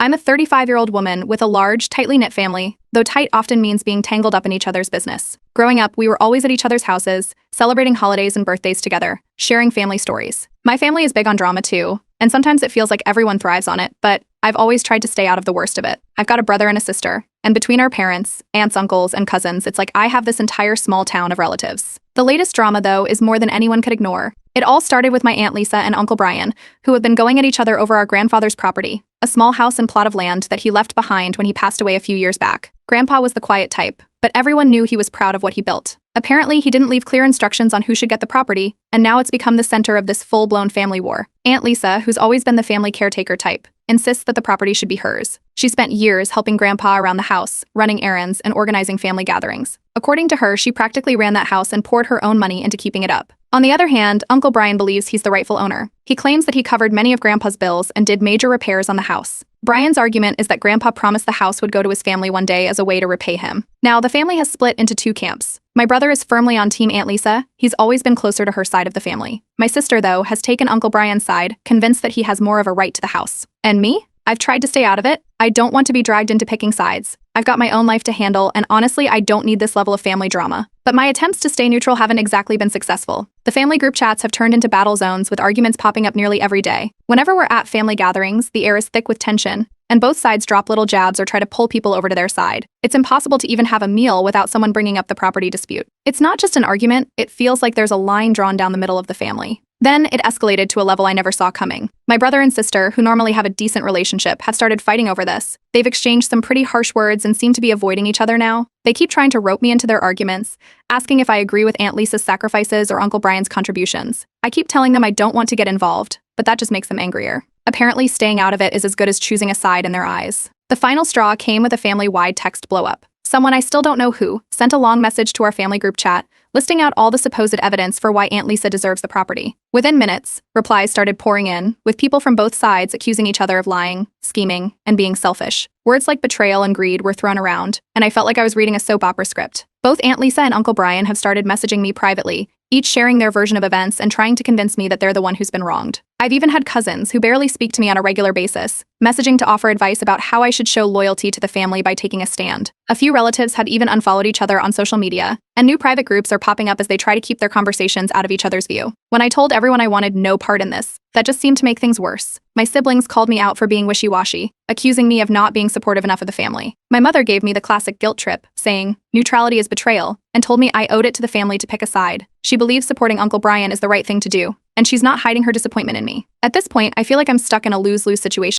I'm a 35-year-old woman with a large, tightly knit family, though tight often means being tangled up in each other's business. Growing up, we were always at each other's houses, celebrating holidays and birthdays together, sharing family stories. My family is big on drama too, and sometimes it feels like everyone thrives on it, but I've always tried to stay out of the worst of it. I've got a brother and a sister, and between our parents, aunts, uncles, and cousins, it's like I have this entire small town of relatives. The latest drama, though, is more than anyone could ignore. It all started with my Aunt Lisa and Uncle Brian, who have been going at each other over our grandfather's property, a small house and plot of land that he left behind when he passed away a few years back. Grandpa was the quiet type, but everyone knew he was proud of what he built. Apparently, he didn't leave clear instructions on who should get the property, and now it's become the center of this full-blown family war. Aunt Lisa, who's always been the family caretaker type, insists that the property should be hers. She spent years helping Grandpa around the house, running errands, and organizing family gatherings. According to her, she practically ran that house and poured her own money into keeping it up. On the other hand, Uncle Brian believes he's the rightful owner. He claims that he covered many of Grandpa's bills and did major repairs on the house. Brian's argument is that Grandpa promised the house would go to his family one day as a way to repay him. Now, the family has split into two camps. My brother is firmly on Team Aunt Lisa. He's always been closer to her side of the family. My sister, though, has taken Uncle Brian's side, convinced that he has more of a right to the house. And me? I've tried to stay out of it. I don't want to be dragged into picking sides. I've got my own life to handle, and honestly, I don't need this level of family drama. But my attempts to stay neutral haven't exactly been successful. The family group chats have turned into battle zones with arguments popping up nearly every day. Whenever we're at family gatherings, the air is thick with tension, and both sides drop little jabs or try to pull people over to their side. It's impossible to even have a meal without someone bringing up the property dispute. It's not just an argument, it feels like there's a line drawn down the middle of the family. Then it escalated to a level I never saw coming. My brother and sister, who normally have a decent relationship, have started fighting over this. They've exchanged some pretty harsh words and seem to be avoiding each other now. They keep trying to rope me into their arguments, asking if I agree with Aunt Lisa's sacrifices or Uncle Brian's contributions. I keep telling them I don't want to get involved, but that just makes them angrier. Apparently, staying out of it is as good as choosing a side in their eyes. The final straw came with a family-wide text blow-up. Someone I still don't know who sent a long message to our family group chat, listing out all the supposed evidence for why Aunt Lisa deserves the property. Within minutes, replies started pouring in, with people from both sides accusing each other of lying, scheming, and being selfish. Words like betrayal and greed were thrown around, and I felt like I was reading a soap opera script. Both Aunt Lisa and Uncle Brian have started messaging me privately, each sharing their version of events and trying to convince me that they're the one who's been wronged. I've even had cousins who barely speak to me on a regular basis, messaging to offer advice about how I should show loyalty to the family by taking a stand. A few relatives have even unfollowed each other on social media, and new private groups are popping up as they try to keep their conversations out of each other's view. When I told everyone I wanted no part in this, that just seemed to make things worse. My siblings called me out for being wishy-washy, accusing me of not being supportive enough of the family. My mother gave me the classic guilt trip, saying, "Neutrality is betrayal," and told me I owed it to the family to pick a side. She believes supporting Uncle Brian is the right thing to do, and she's not hiding her disappointment in me. At this point, I feel like I'm stuck in a lose-lose situation.